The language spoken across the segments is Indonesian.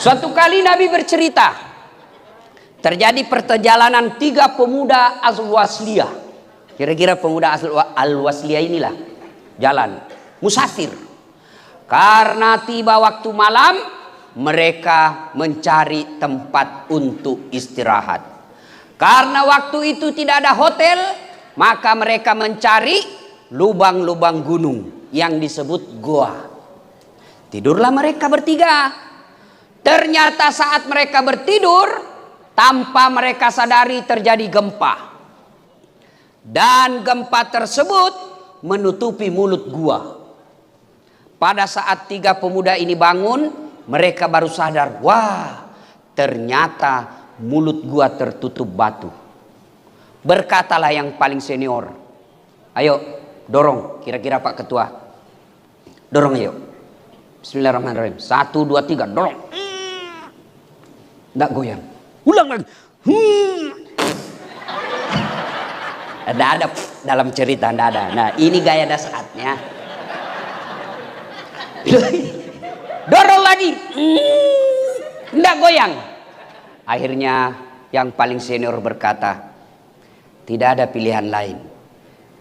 Suatu kali Nabi bercerita, terjadi perjalanan 3 pemuda Al-Wasliyah. Kira-kira pemuda Al-Wasliyah inilah jalan musafir. Karena tiba waktu malam, mereka mencari tempat untuk istirahat. Karena waktu itu tidak ada hotel, maka mereka mencari lubang-lubang gunung yang disebut goa. Tidurlah mereka bertiga. Ternyata saat mereka bertidur, tanpa mereka sadari terjadi gempa. Dan gempa tersebut menutupi mulut gua. Pada saat 3 pemuda ini bangun, mereka baru sadar, wah, ternyata mulut gua tertutup batu. Berkatalah yang paling senior, ayo dorong, kira-kira Pak Ketua, dorong ayo. Bismillahirrahmanirrahim. 1, 2, 3, dorong. Nggak goyang. Ulang lagi. Ada dalam cerita, nggak ada. Nah, ini gaya dasarnya. Dorong lagi. Nggak goyang. Akhirnya yang paling senior berkata, tidak ada pilihan lain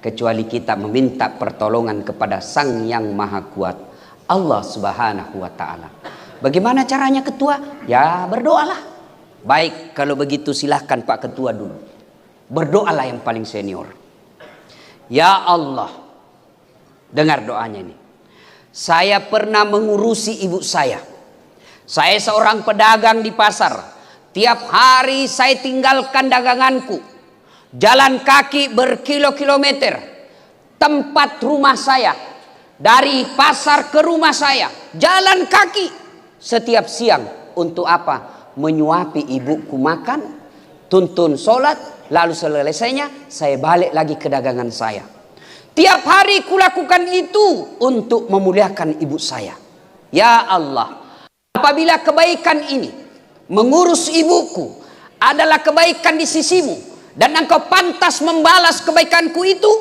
kecuali kita meminta pertolongan kepada Sang Yang Maha Kuat, Allah Subhanahu wa Ta'ala. Bagaimana caranya ketua? Ya berdoalah. Baik, kalau begitu silahkan Pak Ketua dulu. Berdoalah yang paling senior. Ya Allah, dengar doanya ini. Saya pernah mengurusi ibu saya. Saya seorang pedagang di pasar. Tiap hari saya tinggalkan daganganku, jalan kaki berkilo-kilometer. Tempat rumah saya, dari pasar ke rumah saya, jalan kaki. Setiap siang untuk apa? Menyuapi ibuku makan, tuntun sholat, lalu selesainya saya balik lagi ke dagangan saya. Tiap hari kulakukan itu untuk memuliakan ibu saya. Ya Allah, apabila kebaikan ini mengurus ibuku adalah kebaikan di sisimu, dan engkau pantas membalas kebaikanku itu,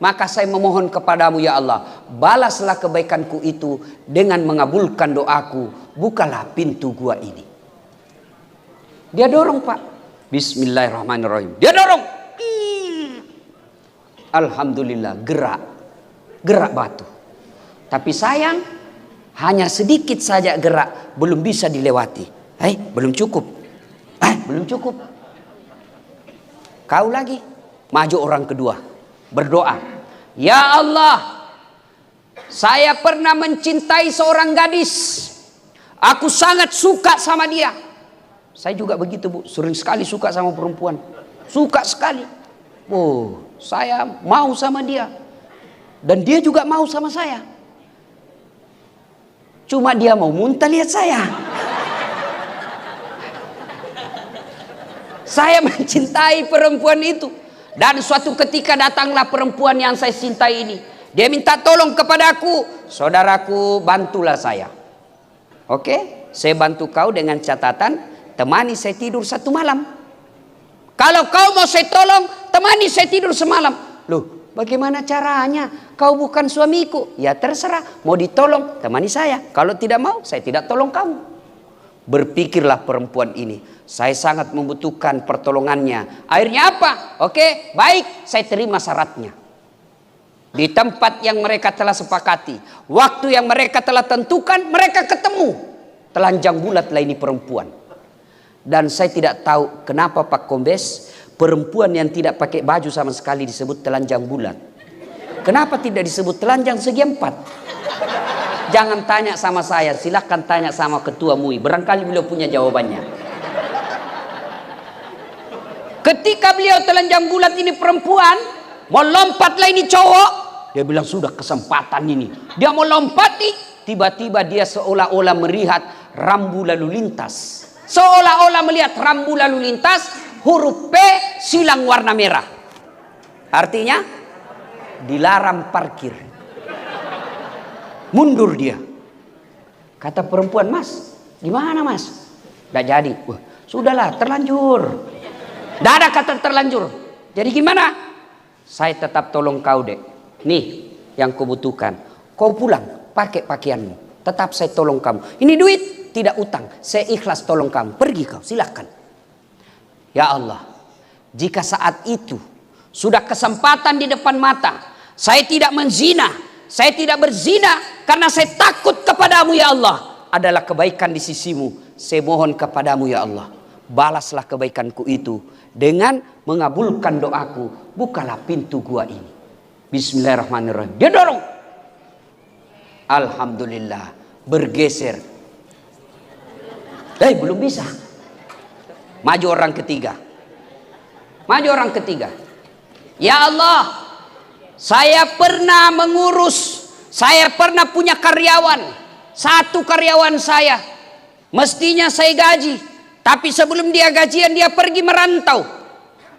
maka saya memohon kepadamu ya Allah, balaslah kebaikanku itu dengan mengabulkan doaku. Bukalah pintu gua ini. Dia dorong Pak. Bismillahirrahmanirrahim. Dia dorong. Alhamdulillah gerak batu. Tapi sayang, hanya sedikit saja gerak, belum bisa dilewati. Belum cukup. Belum cukup. Kau lagi. Maju orang kedua. Berdoa. Ya Allah, saya pernah mencintai seorang gadis. Aku sangat suka sama dia. Saya juga begitu Bu, sering sekali suka sama perempuan. Suka sekali. Saya mau sama dia. Dan dia juga mau sama saya. Cuma dia mau muntah lihat saya. Saya mencintai perempuan itu. Dan suatu ketika datanglah perempuan yang saya cintai ini. Dia minta tolong kepadaku. Saudaraku, bantulah saya. Oke, saya bantu kau dengan catatan, temani saya tidur 1 malam. Kalau kau mau saya tolong, temani saya tidur semalam. Loh, bagaimana caranya? Kau bukan suamiku. Ya terserah, mau ditolong, temani saya. Kalau tidak mau, saya tidak tolong kamu. Berpikirlah perempuan ini, saya sangat membutuhkan pertolongannya. Akhirnya apa? Oke, baik, saya terima syaratnya. Di tempat yang mereka telah sepakati, waktu yang mereka telah tentukan, mereka ketemu. Telanjang bulat lah ini perempuan. Dan saya tidak tahu kenapa Pak Kombes, perempuan yang tidak pakai baju sama sekali disebut telanjang bulat. Kenapa tidak disebut telanjang segi 4? Jangan tanya sama saya, silakan tanya sama Ketua MUI. Barangkali beliau punya jawabannya. Ketika beliau telanjang bulat ini perempuan, mau lompatlah ini cowok. Dia bilang sudah kesempatan ini. Dia mau lompati, tiba-tiba dia seolah-olah melihat rambu lalu lintas. Seolah-olah melihat rambu lalu lintas, huruf P silang warna merah. Artinya dilarang parkir. Mundur dia. Kata perempuan, Mas, gimana Mas? Nggak jadi. Sudahlah, terlanjur. Nggak ada kata terlanjur. Jadi gimana? Saya tetap tolong kau dek. Nih yang kau butuhkan. Kau pulang pakai pakaianmu. Tetap saya tolong kamu. Ini duit. tidak utang. Saya ikhlas tolong kamu. Pergi kau, silakan. Ya Allah, jika saat itu sudah kesempatan di depan mata, saya tidak menzina, saya tidak berzina karena saya takut kepadamu ya Allah, adalah kebaikan di sisimu. Saya mohon kepadamu ya Allah, balaslah kebaikanku itu dengan mengabulkan doaku. Bukalah pintu gua ini. Bismillahirrahmanirrahim. Dia dorong. Alhamdulillah, bergeser. Belum bisa. Maju orang ketiga. Maju orang ketiga. Ya Allah, saya pernah mengurus, saya pernah punya karyawan. Satu karyawan saya, mestinya saya gaji. Tapi sebelum dia gajian, dia pergi merantau.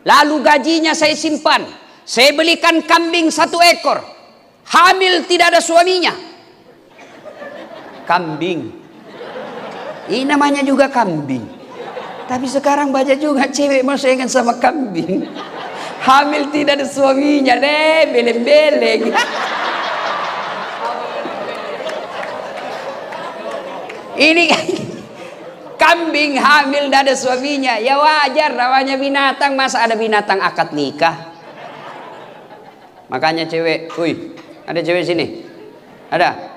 Lalu gajinya saya simpan. Saya belikan kambing 1 ekor. Hamil tidak ada suaminya. Kambing. Ini namanya juga kambing. Tapi sekarang banyak juga cewek mau saingan sama kambing. Hamil tidak ada suaminya deh, beleng-beleng. Ini kambing hamil tidak ada suaminya. Ya wajar, namanya binatang. Masa ada binatang akad nikah? Makanya cewek, ada cewek sini? Ada?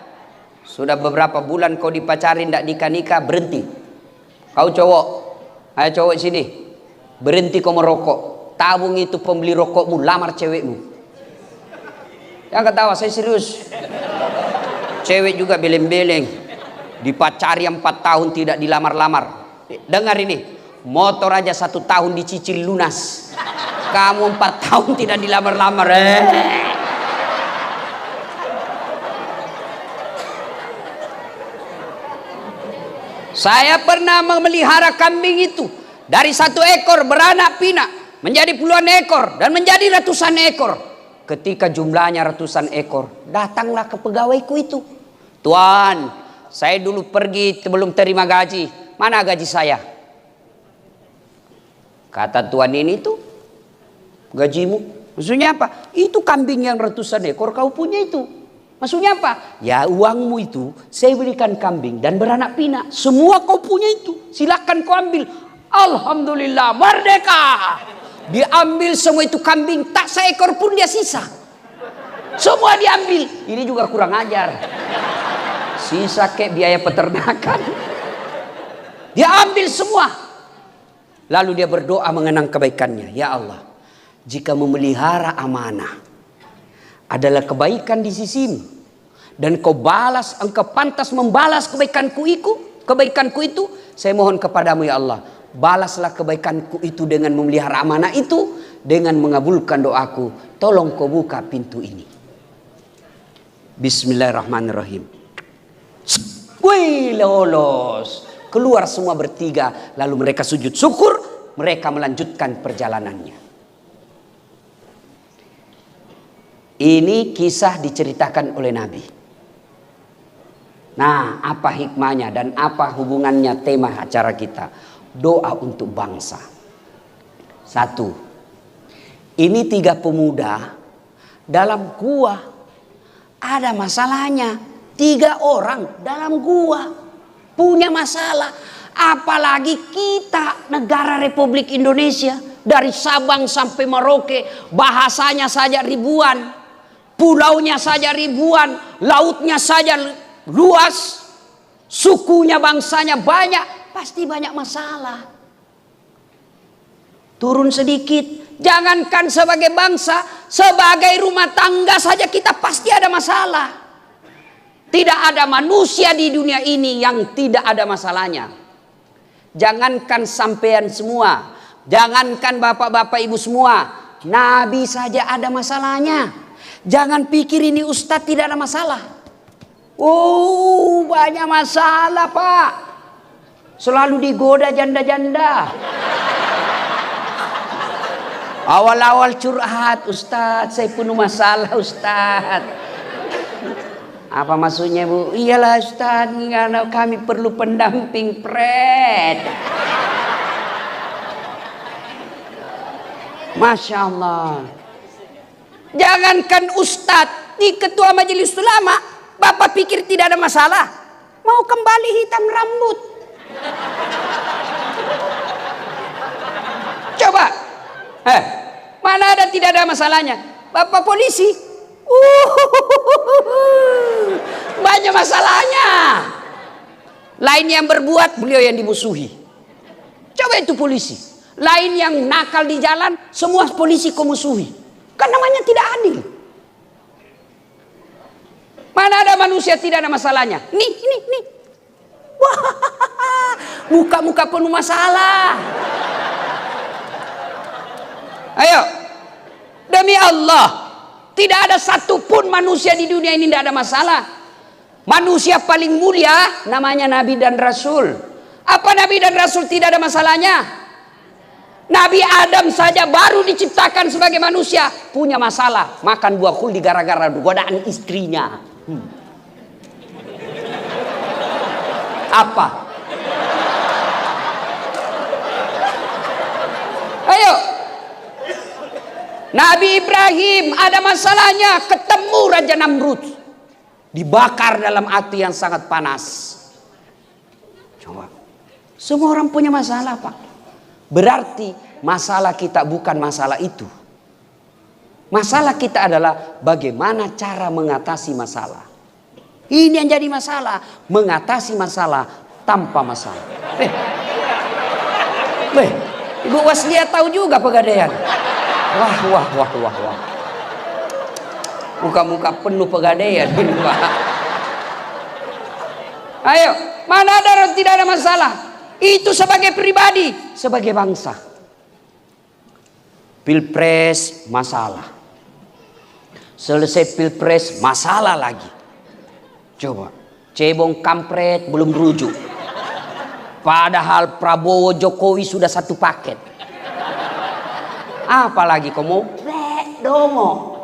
Sudah beberapa bulan kau dipacarin tidak nikah-nikah, berhenti. Kau cowok, ayo cowok sini, berhenti kau merokok. Tabung itu pembeli rokokmu, lamar cewekmu. Jangan ketawa, saya serius. Cewek juga beleng-beleng, dipacari 4 tahun tidak dilamar-lamar. Dengar ini, motor aja 1 tahun dicicil lunas. Kamu 4 tahun tidak dilamar-lamar. Saya pernah memelihara kambing itu. Dari 1 ekor beranak pinak menjadi puluhan ekor dan menjadi ratusan ekor. Ketika jumlahnya ratusan ekor, datanglah ke pegawaiku itu. Tuan, saya dulu pergi belum terima gaji. Mana gaji saya? Kata tuan ini tuh, gajimu. Maksudnya apa? Itu kambing yang ratusan ekor kau punya itu. Maksudnya apa? Ya uangmu itu saya belikan kambing dan beranak pinak. Semua kau punya itu. Silakan kau ambil. Alhamdulillah, merdeka. Diambil semua itu kambing, tak seekor pun dia sisa. Semua diambil. Ini juga kurang ajar. Sisa kayak biaya peternakan. Dia ambil semua. Lalu dia berdoa mengenang kebaikannya. Ya Allah, jika memelihara amanah adalah kebaikan di sisimu, dan kau balas, engkau pantas membalas kebaikanku itu, saya mohon kepadamu ya Allah, balaslah kebaikanku itu dengan memelihara amanah itu, dengan mengabulkan doaku. Tolong kau buka pintu ini. Bismillahirrahmanirrahim. Wih, lolos. Keluar semua bertiga. Lalu mereka sujud syukur. Mereka melanjutkan perjalanannya. Ini kisah diceritakan oleh Nabi. Nah, apa hikmahnya dan apa hubungannya tema acara kita? Doa untuk bangsa. 1. Ini 3 pemuda dalam gua. Ada masalahnya. 3 orang dalam gua punya masalah. Apalagi kita negara Republik Indonesia, dari Sabang sampai Merauke, bahasanya saja ribuan, pulaunya saja ribuan, lautnya saja luas, sukunya, bangsanya banyak, pasti banyak masalah. Turun sedikit, jangankan sebagai bangsa, sebagai rumah tangga saja kita pasti ada masalah. Tidak ada manusia di dunia ini yang tidak ada masalahnya. Jangankan sampean semua, jangankan bapak-bapak ibu semua, Nabi saja ada masalahnya. Jangan pikir ini ustadz tidak ada masalah. Oh, banyak masalah Pak. Selalu digoda janda-janda. Awal-awal curhat, Ustadz, saya penuh masalah Ustadz. Apa maksudnya Bu? Iyalah Ustadz, karena kami perlu pendamping pret. Masya Allah. Jangankan Ustadz, nih ketua majelis ulama, Bapak pikir tidak ada masalah? mau kembali hitam rambut. Coba, mana ada tidak ada masalahnya? Bapak polisi, banyak masalahnya. Lain yang berbuat, beliau yang dimusuhi. Coba itu polisi. Lain yang nakal di jalan, semua polisi kau musuhi. Kan namanya tidak adil. Mana ada manusia tidak ada masalahnya? Nih. Wah, muka-muka penuh masalah. Ayo, demi Allah, tidak ada satupun manusia di dunia ini tidak ada masalah. Manusia paling mulia namanya Nabi dan Rasul. Apa Nabi dan Rasul tidak ada masalahnya? Nabi Adam saja baru diciptakan sebagai manusia punya masalah, makan buah khuldi gara-gara godaan istrinya. Apa? Ayo, Nabi Ibrahim ada masalahnya, ketemu Raja Namrud, dibakar dalam api yang sangat panas. Coba, semua orang punya masalah, Pak. Berarti masalah kita bukan masalah itu. Masalah kita adalah bagaimana cara mengatasi masalah. Ini yang jadi masalah, mengatasi masalah tanpa masalah. Ibu Waslia tahu juga Pegadaian. Wah. Muka-muka penuh Pegadaian ini, Pak. Ayo, mana ada orang tidak ada masalah? Itu sebagai pribadi, sebagai bangsa. Pilpres masalah. Selesai pilpres masalah lagi. Coba, cebong kampret belum rujuk. Padahal Prabowo Jokowi sudah satu paket. Apalagi kamu dongo.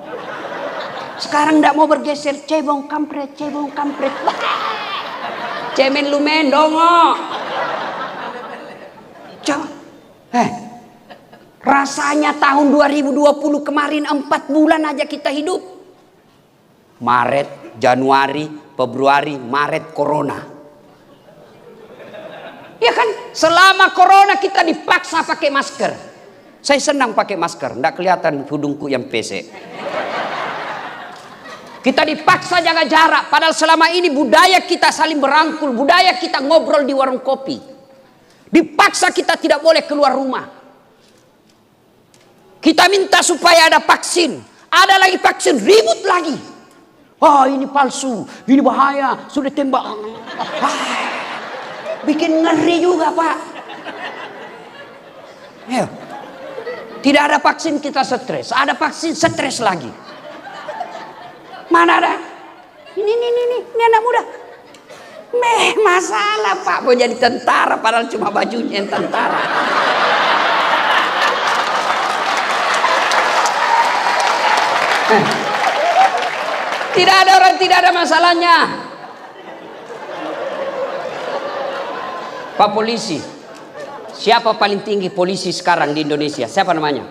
Sekarang tidak mau bergeser, cebong kampret. Cemen lumen dongo. Coba. Rasanya tahun 2020 kemarin 4 bulan aja kita hidup. Maret, Januari, Februari, Maret, Corona. Ya kan? Selama Corona kita dipaksa pakai masker. Saya senang pakai masker, tidak kelihatan hidungku yang pesek. Kita dipaksa jaga jarak, padahal selama ini budaya kita saling berangkul, budaya kita ngobrol di warung kopi. Dipaksa kita tidak boleh keluar rumah. Kita minta supaya ada vaksin, ada lagi vaksin, ribut lagi. Oh, ini palsu, ini bahaya, sudah tembak. Bikin ngeri juga, Pak. Ya. Tidak ada vaksin kita stres, ada vaksin stres lagi. Mana ada? Ini anak muda. Masalah, Pak, mau jadi tentara padahal cuma bajunya yang tentara. Tidak ada orang tidak ada masalahnya. Pak polisi, siapa paling tinggi polisi sekarang di Indonesia? Siapa namanya?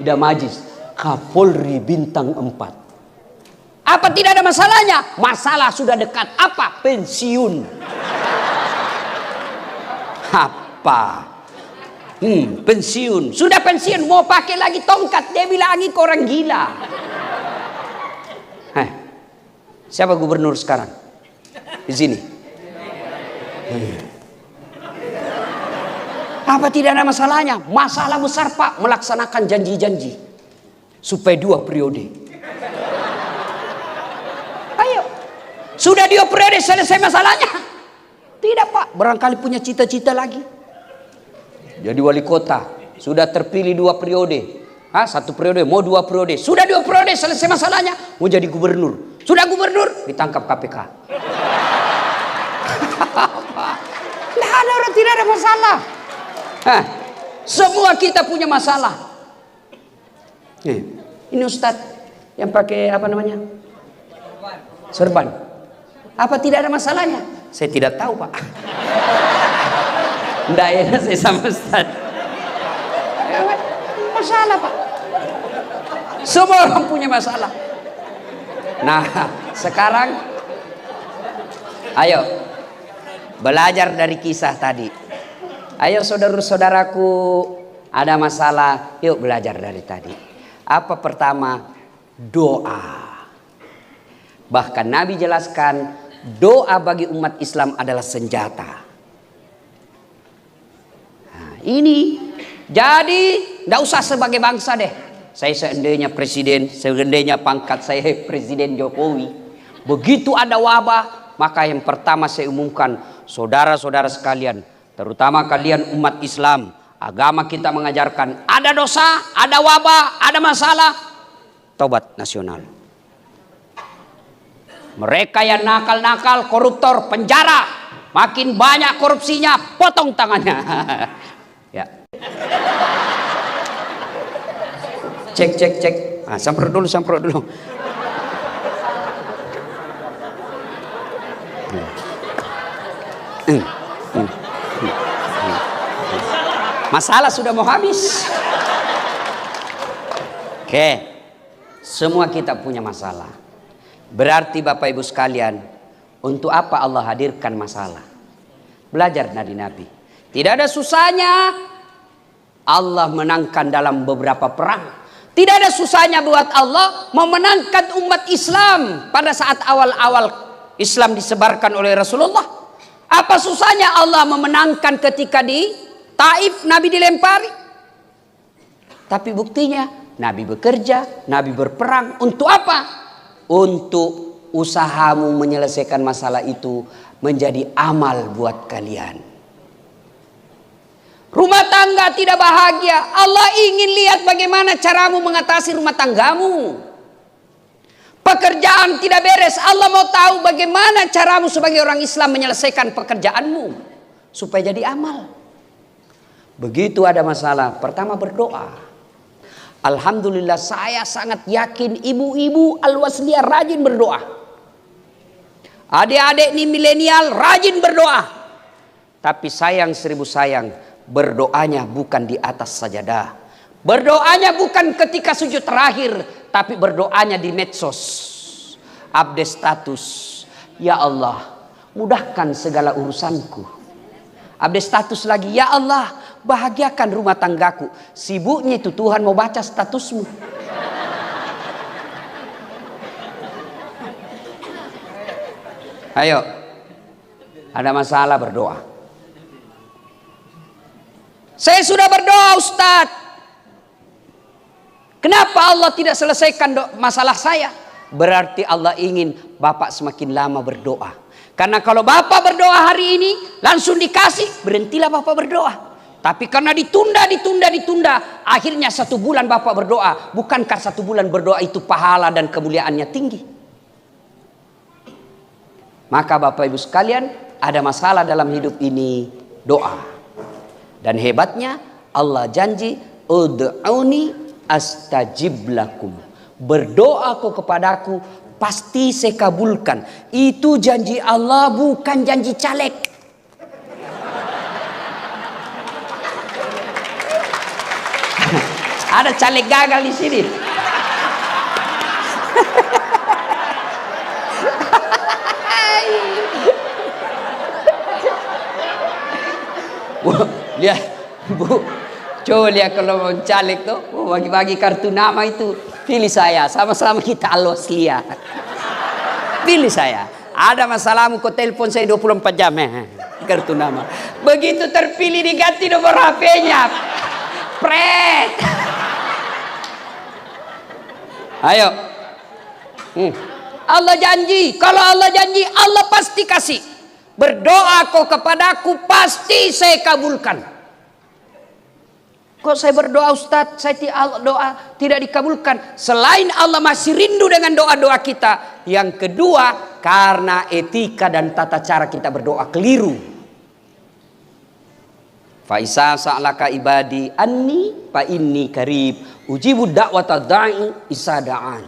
Idam Aziz, Kapolri bintang 4. Apa tidak ada masalahnya? Masalah sudah dekat. Apa? Pensiun. Apa? Pensiun. Sudah pensiun, mau pakai lagi tongkat. Dia bilang lagi kau orang gila. Siapa gubernur sekarang? Di sini. Apa tidak ada masalahnya? Masalah besar, Pak, melaksanakan janji-janji supaya 2 periode. Ayo, sudah 2 periode selesai masalahnya? Tidak, Pak, barangkali punya cita-cita lagi. Jadi wali kota, sudah terpilih 2 periode. 1 periode, mau 2 periode. Sudah 2 periode selesai masalahnya, mau jadi gubernur. Sudah gubernur, ditangkap KPK. Tidak ada orang tidak ada masalah. Semua kita punya masalah. Ini Ustadz yang pakai apa namanya? Serban. Apa tidak ada masalahnya? Saya tidak tahu, Pak. Tidak enak saya sama Ustadz. Masalah, Pak. Semua orang punya masalah. Nah, sekarang Ayo, belajar dari kisah tadi. Ayo saudara-saudaraku, ada masalah, yuk belajar dari tadi. Apa pertama? Doa. Bahkan Nabi jelaskan, doa bagi umat Islam adalah senjata. Nah, ini jadi tidak usah sebagai bangsa deh. Saya seandainya presiden, seandainya pangkat saya Presiden Jokowi, begitu ada wabah, maka yang pertama saya umumkan, saudara-saudara sekalian, terutama kalian umat Islam, agama kita mengajarkan, ada dosa, ada wabah, ada masalah, tobat nasional. Mereka yang nakal-nakal, koruptor, penjara, makin banyak korupsinya, potong tangannya. Ya. Cek. Ah, semprot dulu. Masalah sudah mau habis. Oke, semua kita punya masalah. Berarti Bapak Ibu sekalian, untuk apa Allah hadirkan masalah? Belajar dari Nabi. Tidak ada susahnya Allah menangkan dalam beberapa perang. Tidak ada susahnya buat Allah memenangkan umat Islam pada saat awal-awal Islam disebarkan oleh Rasulullah. Apa susahnya Allah memenangkan ketika di Taif Nabi dilempari? Tapi buktinya Nabi bekerja, Nabi berperang. Untuk apa? Untuk usahamu menyelesaikan masalah itu menjadi amal buat kalian. Rumah tangga tidak bahagia, Allah ingin lihat bagaimana caramu mengatasi rumah tanggamu. Pekerjaan tidak beres, Allah mau tahu bagaimana caramu sebagai orang Islam menyelesaikan pekerjaanmu supaya jadi amal. Begitu ada masalah, pertama berdoa. Alhamdulillah saya sangat yakin ibu-ibu Al-Wasliyah rajin berdoa. Adik-adik ini milenial rajin berdoa. Tapi sayang seribu sayang, berdoanya bukan di atas sajadah. Berdoanya bukan ketika sujud terakhir, tapi berdoanya di medsos. Update status. Ya Allah, mudahkan segala urusanku. Update status lagi. Ya Allah, bahagiakan rumah tanggaku. Sibuknya itu Tuhan mau baca statusmu. Ayo, ada masalah berdoa. Saya sudah berdoa Ustadz. Kenapa Allah tidak selesaikan masalah saya? Berarti Allah ingin Bapak semakin lama berdoa. Karena kalau Bapak berdoa hari ini langsung dikasih, berhentilah Bapak berdoa. Tapi karena ditunda, akhirnya 1 bulan Bapak berdoa. Bukankah 1 bulan berdoa itu pahala dan kemuliaannya tinggi? Maka Bapak Ibu sekalian, ada masalah dalam hidup ini, doa. Dan hebatnya Allah janji, ud'uni astajib lakum. Berdoa kau kepadaku, pasti saya kabulkan. Itu janji Allah, bukan janji caleg. Ada caleg gagal di sini. Lihat, Bu, coba lihat kalau mau caleg tuh, bagi-bagi kartu nama itu, pilih saya, sama-sama kita Al-Wasliyah. Pilih saya. Ada masalahmu, kau telepon saya 24 jam, kartu nama. Begitu terpilih diganti nomor HP-nya. Pret. Ayo. Allah janji, kalau Allah janji, Allah pasti kasih. Berdoa kau kepadaku, pasti saya kabulkan. Kok saya berdoa Ustadz, saya doa tidak dikabulkan. Selain Allah masih rindu dengan doa-doa kita. Yang kedua, karena etika dan tata cara kita berdoa keliru. Fa isa sa'laka ibadi anni fa inni qarib ujibu da'wata da'i isa da'an.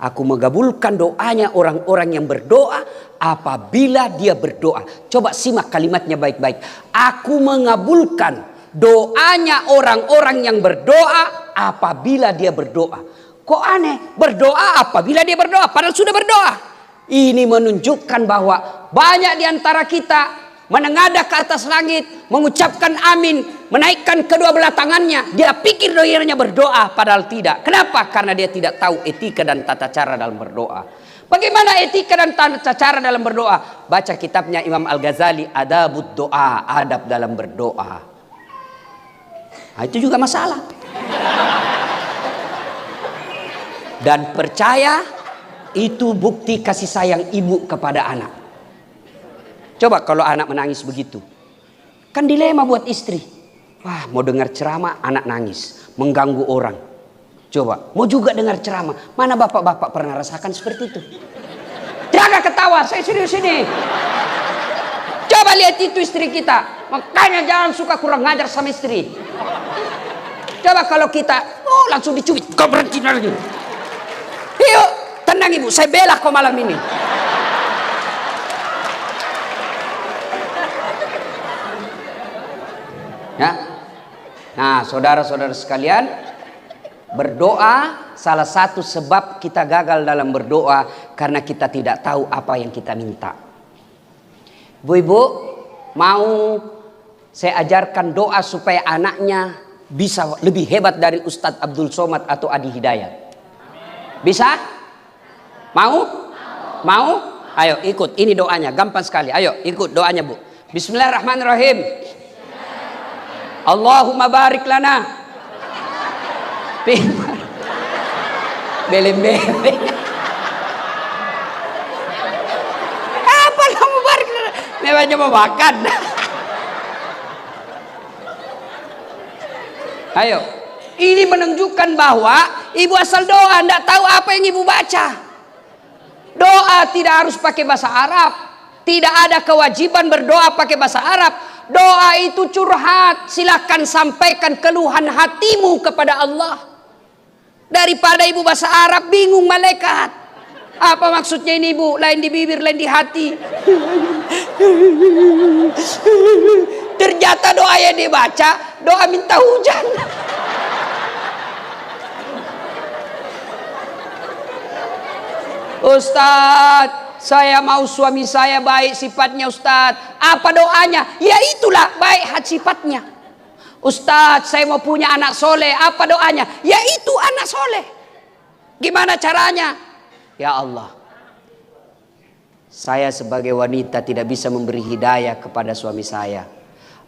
Aku mengabulkan doanya orang-orang yang berdoa apabila dia berdoa. Coba simak kalimatnya baik-baik. Aku mengabulkan doanya orang-orang yang berdoa apabila dia berdoa. Kok aneh? Berdoa apabila dia berdoa, padahal sudah berdoa. Ini menunjukkan bahwa banyak di antara kita menengadah ke atas langit, mengucapkan amin, menaikkan kedua belah tangannya. Dia pikir dirinya berdoa, padahal tidak. Kenapa? Karena dia tidak tahu etika dan tata cara dalam berdoa. Bagaimana etika dan tata cara dalam berdoa? Baca kitabnya Imam Al-Ghazali, Adabud Doa, adab dalam berdoa. Nah, itu juga masalah. Dan percaya, itu bukti kasih sayang ibu kepada anak. Coba kalau anak menangis begitu, kan dilema buat istri. Wah, mau dengar ceramah, anak nangis, mengganggu orang. Coba, mau juga dengar ceramah. Mana bapak-bapak pernah rasakan seperti itu? Jangan ketawa, saya serius ini. Coba lihat itu istri kita. Makanya jangan suka kurang ngajar sama istri. Coba kalau kita, langsung dicubit. Kau berhenti lagi. Yuk, tenang ibu, saya bela kau malam ini. Ya. Nah, saudara-saudara sekalian, berdoa salah satu sebab kita gagal dalam berdoa karena kita tidak tahu apa yang kita minta. Bu-ibu, mau saya ajarkan doa supaya anaknya bisa lebih hebat dari Ustadz Abdul Somad atau Adi Hidayat. Bisa? Mau? Mau? Ayo ikut, ini doanya, gampang sekali. Ayo ikut doanya, Bu. Bismillahirrahmanirrahim. Allahumma barik lana. Belem-belem. Apa kamu barik lana? Memangnya mau makan. Ayo. Ini menunjukkan bahwa ibu asal doa, tidak tahu apa yang ibu baca. Doa tidak harus pakai bahasa Arab. Tidak ada kewajiban berdoa pakai bahasa Arab. Doa itu curhat, silakan sampaikan keluhan hatimu kepada Allah. Daripada ibu bahasa Arab bingung malaikat. Apa maksudnya ini ibu? Lain di bibir, lain di hati. Ternyata doa yang dibaca, doa minta hujan. Ustadz, saya mau suami saya baik sifatnya Ustadz. Apa doanya? Ya itulah baik hati sifatnya. Ustadz, saya mau punya anak soleh. Apa doanya? Ya itu anak soleh. Gimana caranya? Ya Allah, saya sebagai wanita tidak bisa memberi hidayah kepada suami saya.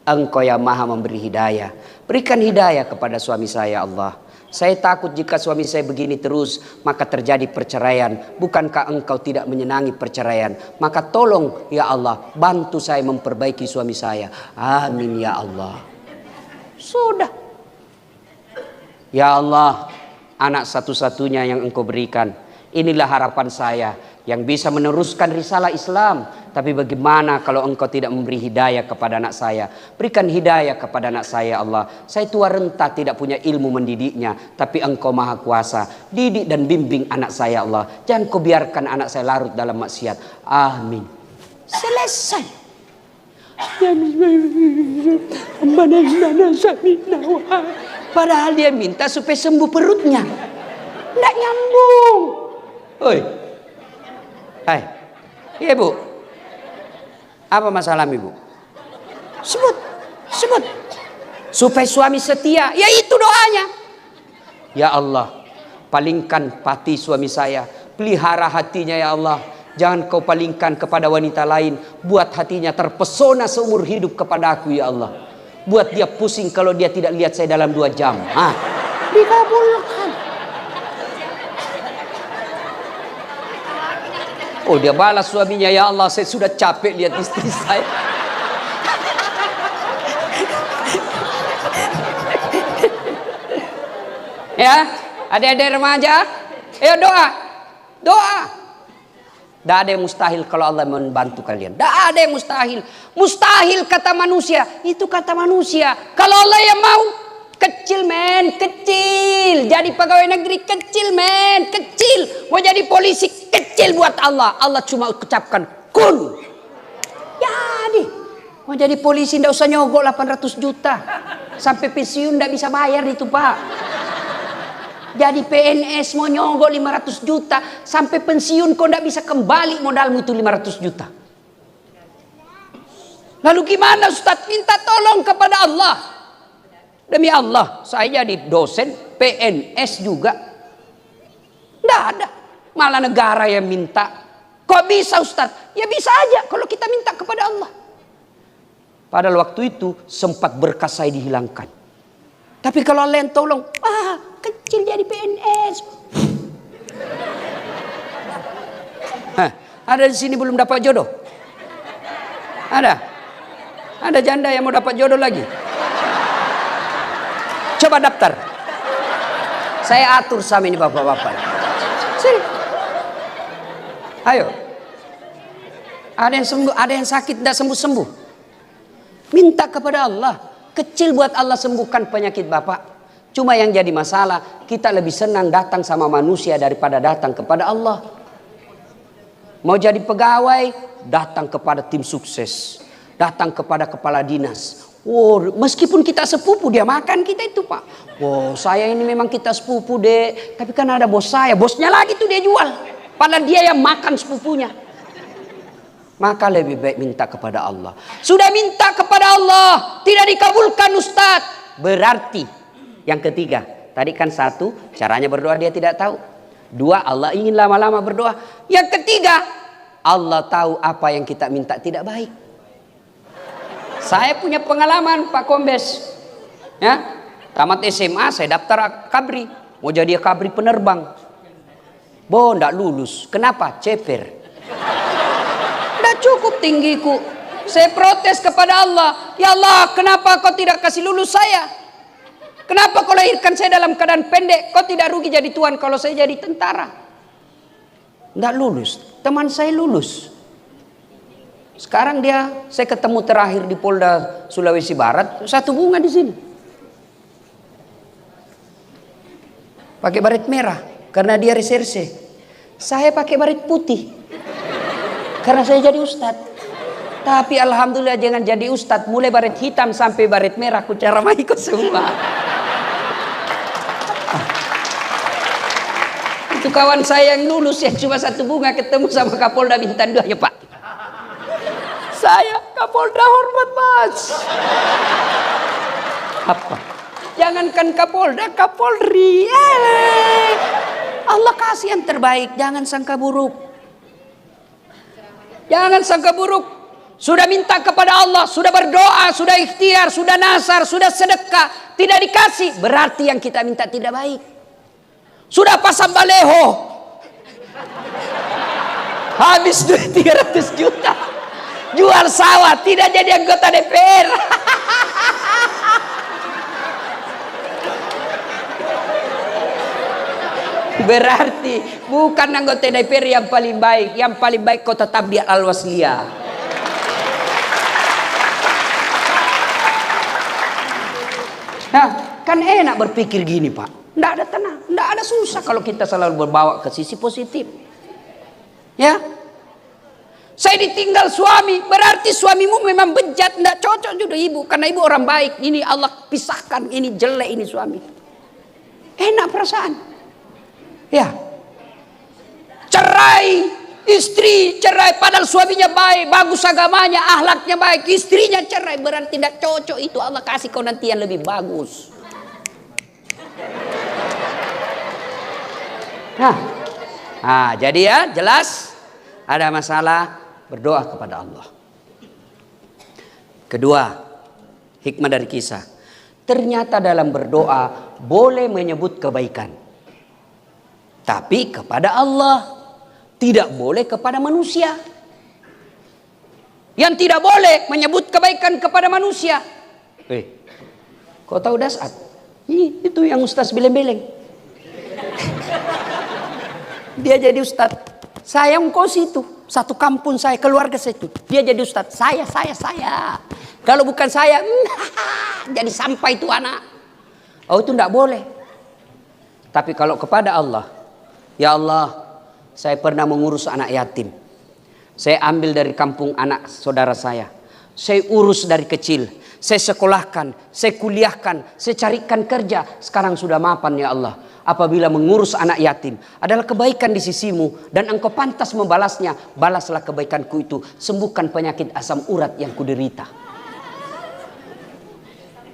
Engkau yang maha memberi hidayah. Berikan hidayah kepada suami saya Allah. Saya takut jika suami saya begini terus, maka terjadi perceraian. Bukankah engkau tidak menyenangi perceraian? Maka tolong ya Allah, bantu saya memperbaiki suami saya. Amin ya Allah. Sudah. Ya Allah, anak satu-satunya yang engkau berikan. Inilah harapan saya yang bisa meneruskan risalah Islam. Tapi bagaimana kalau engkau tidak memberi hidayah kepada anak saya? Berikan hidayah kepada anak saya Allah. Saya tua renta tidak punya ilmu mendidiknya. Tapi engkau maha kuasa. Didik dan bimbing anak saya Allah. Jangan kau biarkan anak saya larut dalam maksiat. Amin. Selesai. Padahal dia minta supaya sembuh perutnya. Tidak nyambung. Oi. Hai. Iya Bu. Apa masalah ibu? Sebut. Supaya suami setia. Ya itu doanya. Ya Allah, palingkan hati suami saya. Pelihara hatinya ya Allah. Jangan kau palingkan kepada wanita lain. Buat hatinya terpesona seumur hidup kepada aku ya Allah. Buat dia pusing kalau dia tidak lihat saya dalam 2 jam. Dikabulkan. Oh, dia balas suaminya, ya Allah saya sudah capek lihat istri saya. Ya, adik-adik remaja, ayo doa. Tidak ada yang mustahil kalau Allah membantu kalian. Tidak ada yang mustahil. Mustahil kata manusia, itu kata manusia. Kalau Allah yang mau, kecil men, kecil. Jadi pegawai negeri kecil men, kecil. Mau jadi polisi kecil buat Allah. Allah cuma ucapkan kun. Jadi mau jadi polisi tidak usah nyogok 800 juta. Sampai pensiun tidak bisa bayar itu Pak. Jadi PNS mau nyogok 500 juta. Sampai pensiun kau tidak bisa kembali modalmu itu 500 juta. Lalu gimana Ustaz? Minta tolong kepada Allah. Demi Allah, saya jadi dosen PNS juga. Tidak ada. Malah negara yang minta. Kok bisa Ustaz? Ya bisa aja kalau kita minta kepada Allah. Padahal waktu itu sempat berkas saya dihilangkan. Tapi kalau Allah yang tolong, kecil jadi PNS. Ada di sini belum dapat jodoh? Ada? Ada janda yang mau dapat jodoh lagi? Coba daftar. Saya atur sama ini bapak-bapak. Sini. Ayo. Ada yang sembuh, ada yang sakit tidak sembuh-sembuh. Minta kepada Allah. Kecil buat Allah sembuhkan penyakit bapak. Cuma yang jadi masalah, kita lebih senang datang sama manusia daripada datang kepada Allah. Mau jadi pegawai, datang kepada tim sukses. Datang kepada kepala dinas. Meskipun kita sepupu, dia makan kita itu pak. Saya ini memang kita sepupu deh. Tapi kan ada bos saya, bosnya lagi tuh dia jual. Padahal dia yang makan sepupunya. Maka lebih baik minta kepada Allah. Sudah minta kepada Allah, tidak dikabulkan Ustadz. Berarti yang ketiga, tadi kan satu, caranya berdoa dia tidak tahu. Dua, Allah ingin lama-lama berdoa. Yang ketiga, Allah tahu apa yang kita minta tidak baik. Saya punya pengalaman Pak Kombes. Ya, tamat SMA saya daftar kabri. Mau jadi kabri penerbang. Nggak lulus. Kenapa? Ceper. Nggak cukup tinggiku. Saya protes kepada Allah. Ya Allah, kenapa kau tidak kasih lulus saya? Kenapa kau lahirkan saya dalam keadaan pendek? Kau tidak rugi jadi tuan kalau saya jadi tentara. Nggak lulus. Teman saya lulus. Sekarang saya ketemu terakhir di Polda Sulawesi Barat, satu bunga di sini. Pakai baret merah karena dia reserse. Saya pakai baret putih karena saya jadi ustadz. Tapi alhamdulillah jangan jadi ustadz, mulai baret hitam sampai baret merah ku cara ikut semua. Itu kawan saya yang lulus yang cuma satu bunga ketemu sama Kapolda Bintang 2 ya Pak. Saya Kapolda hormat mas. Apa? Jangankan Kapolda, Kapolri. Allah kasih yang terbaik. Jangan sangka buruk. Jangan sangka buruk. Sudah minta kepada Allah, sudah berdoa, sudah ikhtiar, sudah nasar, sudah sedekah, tidak dikasih. Berarti yang kita minta tidak baik. Sudah pasang baleho, habis duit 300 juta. Jual sawah, tidak jadi anggota DPR. Berarti bukan anggota DPR yang paling baik. Yang paling baik kau tetap di Al-Wasliyah. Nah, kan enak berpikir gini Pak. Nggak ada tenang, nggak ada susah kalau kita selalu berbawa ke sisi positif. Ya. Saya ditinggal suami, berarti suamimu memang bejat, tidak cocok juga ibu. Karena ibu orang baik, ini Allah pisahkan, ini jelek, ini suami. Enak perasaan. Ya. Cerai, istri cerai, padahal suaminya baik, bagus agamanya, akhlaknya baik. Istrinya cerai, berarti tidak cocok, itu Allah kasih kau nanti yang lebih bagus. Nah, jadi ya jelas ada masalah. Berdoa kepada Allah. Kedua, hikmah dari kisah. Ternyata dalam berdoa boleh menyebut kebaikan. Tapi kepada Allah. Tidak boleh kepada manusia. Yang tidak boleh menyebut kebaikan kepada manusia. Kau tahu Dasat? Itu yang Ustaz beleng-beleng. Dia jadi Ustaz. Saya engkau situ. Satu kampung saya, keluarga saya itu. Dia jadi Ustaz. Saya. Kalau bukan saya, jadi sampah itu anak. Itu tidak boleh. Tapi kalau kepada Allah, ya Allah, saya pernah mengurus anak yatim. Saya ambil dari kampung anak saudara saya. Saya urus dari kecil. Saya sekolahkan, saya kuliahkan, saya carikan kerja. Sekarang sudah mapan ya Allah. Apabila mengurus anak yatim adalah kebaikan di sisimu dan engkau pantas membalasnya, balaslah kebaikanku itu. Sembuhkan penyakit asam urat yang kuderita.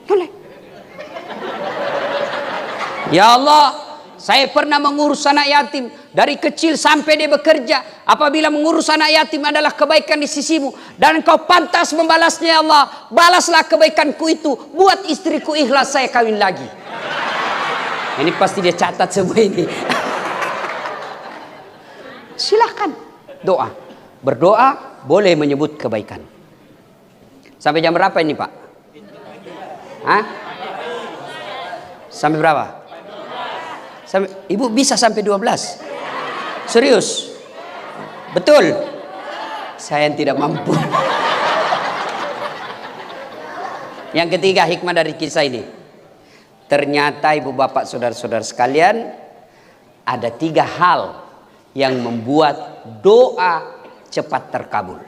Boleh. Ya Allah, saya pernah mengurus anak yatim dari kecil sampai dia bekerja. Apabila mengurus anak yatim adalah kebaikan di sisimu dan engkau pantas membalasnya ya Allah, balaslah kebaikanku itu. Buat istriku ikhlas saya kawin lagi. Ini pasti dia catat semua ini. Silahkan doa. Berdoa boleh menyebut kebaikan. Sampai jam berapa ini Pak? Hah? Sampai berapa? Sampai, Ibu bisa sampai 12? Serius? Betul? Saya yang tidak mampu. Yang ketiga hikmah dari kisah ini. Ternyata ibu bapak saudara-saudara sekalian, ada 3 hal yang membuat doa cepat terkabul.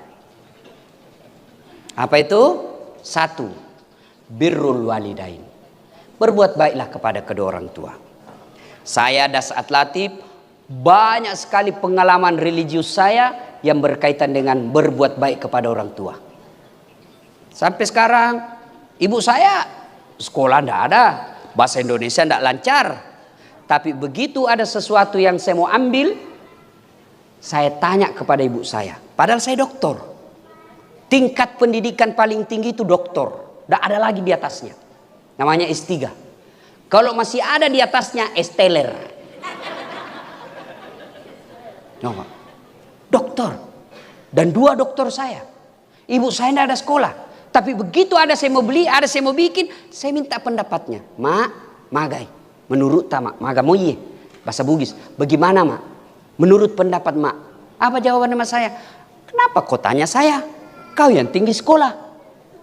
Apa itu? 1. Birrul walidain. Berbuat baiklah kepada kedua orang tua. Saya Das Atlatif banyak sekali pengalaman religius saya yang berkaitan dengan berbuat baik kepada orang tua. Sampai sekarang ibu saya sekolah tidak ada, bahasa Indonesia tidak lancar. Tapi begitu ada sesuatu yang saya mau ambil, saya tanya kepada ibu saya. Padahal saya doktor. Tingkat pendidikan paling tinggi itu doktor. Tidak ada lagi di atasnya. Namanya S3. Kalau masih ada di atasnya S-teler. Coba. Doktor. Dan 2 doktor saya. Ibu saya tidak ada sekolah. Tapi begitu ada saya mau beli, ada saya mau bikin, saya minta pendapatnya. Mak, magai. Menurut mak, maga moye. Bahasa Bugis. Bagaimana mak? Menurut pendapat mak. Apa jawaban sama saya? Kenapa kau tanya saya? Kau yang tinggi sekolah.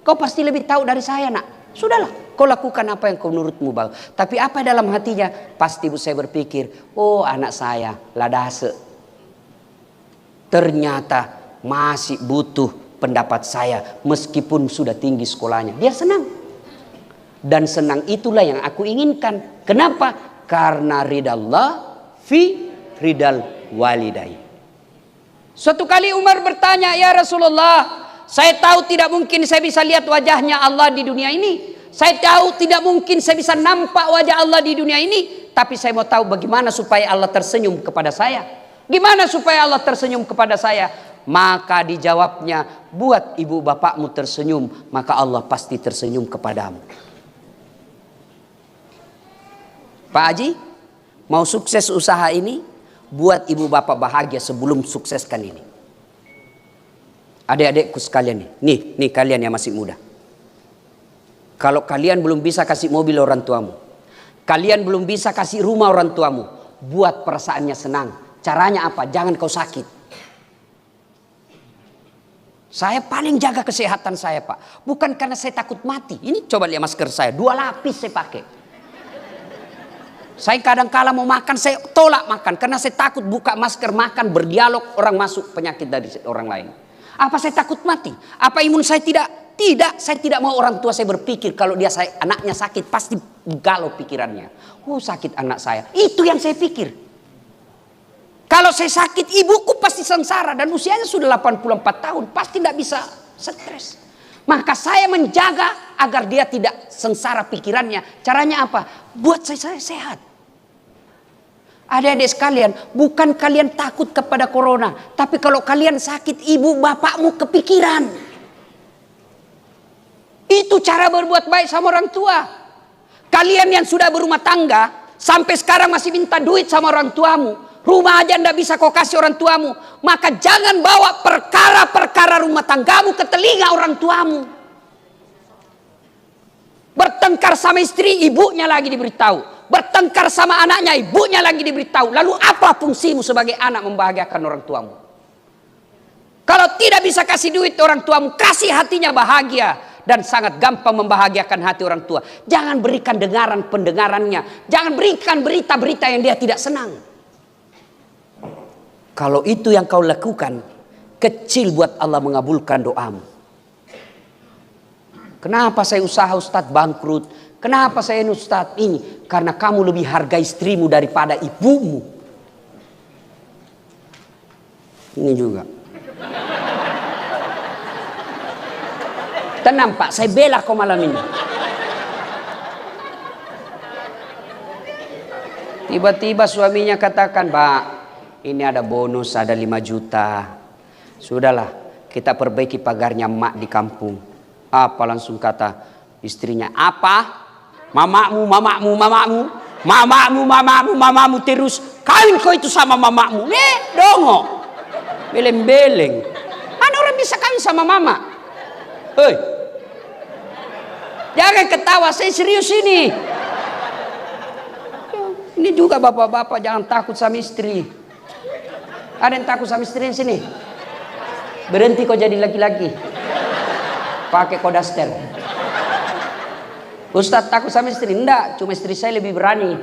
Kau pasti lebih tahu dari saya nak. Sudahlah, kau lakukan apa yang kau menurutmu bagus. Tapi apa dalam hatinya? Pasti ibu saya berpikir, oh anak saya ladase. Ternyata masih butuh pendapat saya meskipun sudah tinggi sekolahnya. Dia senang. Dan senang itulah yang aku inginkan. Kenapa? Karena ridallah fi ridal walidai. Suatu kali Umar bertanya, ya Rasulullah, saya tahu tidak mungkin saya bisa lihat wajahnya Allah di dunia ini. Saya tahu tidak mungkin saya bisa nampak wajah Allah di dunia ini. Tapi saya mau tahu bagaimana supaya Allah tersenyum kepada saya. Gimana supaya Allah tersenyum kepada saya? Maka dijawabnya, buat ibu bapakmu tersenyum, maka Allah pasti tersenyum kepadamu. Pak Haji, mau sukses usaha ini, buat ibu bapak bahagia sebelum sukseskan ini. Adik-adikku sekalian nih kalian yang masih muda. Kalau kalian belum bisa kasih mobil orang tuamu, kalian belum bisa kasih rumah orang tuamu, buat perasaannya senang. Caranya apa? Jangan kau sakit. Saya paling jaga kesehatan saya Pak. Bukan karena saya takut mati. Ini coba lihat masker saya, 2 lapis saya pakai. Saya kadang kala mau makan, saya tolak makan. Karena saya takut buka masker makan, berdialog, orang masuk penyakit dari orang lain. Apa saya takut mati? Apa imun saya tidak? Tidak, saya tidak mau orang tua saya berpikir kalau anaknya sakit pasti galau pikirannya. Oh sakit anak saya, itu yang saya pikir. Kalau saya sakit ibuku pasti sengsara dan usianya sudah 84 tahun, pasti tidak bisa stres. Maka saya menjaga agar dia tidak sengsara pikirannya. Caranya apa? Buat saya sehat. Adik-adik sekalian, bukan kalian takut kepada corona, tapi kalau kalian sakit ibu bapakmu kepikiran. Itu cara berbuat baik sama orang tua. Kalian yang sudah berumah tangga sampai sekarang masih minta duit sama orang tuamu, rumah aja ndak bisa kau kasih orang tuamu, maka jangan bawa perkara-perkara rumah tanggamu ke telinga orang tuamu. Bertengkar sama istri, ibunya lagi diberitahu. Bertengkar sama anaknya, ibunya lagi diberitahu. Lalu apa fungsimu sebagai anak membahagiakan orang tuamu? Kalau tidak bisa kasih duit orang tuamu, kasih hatinya bahagia. Dan sangat gampang membahagiakan hati orang tua. Jangan berikan pendengarannya. Jangan berikan berita-berita yang dia tidak senang. Kalau itu yang kau lakukan, kecil buat Allah mengabulkan doamu. Kenapa saya usaha Ustadz bangkrut? Kenapa saya Ustadz ini? Karena kamu lebih harga istrimu daripada ibumu. Ini juga. Tenang Pak, saya bela kau malam ini. Tiba-tiba suaminya katakan, Pak, ini ada bonus, ada 5 juta. Sudahlah, kita perbaiki pagarnya emak di kampung. Apa langsung kata istrinya? Apa? Mamamu terus. Kawin kau itu sama mamamu. Dongo. Beleng-beleng. Mana orang bisa kawin sama mama? Hei. Jangan ketawa, saya serius ini. Ini juga bapak-bapak jangan takut sama istri. Ada yang takut sama istri di sini? Berhenti kau jadi laki-laki. Pakai kodaster. Ustadz takut sama istri? Enggak, cuma istri saya lebih berani.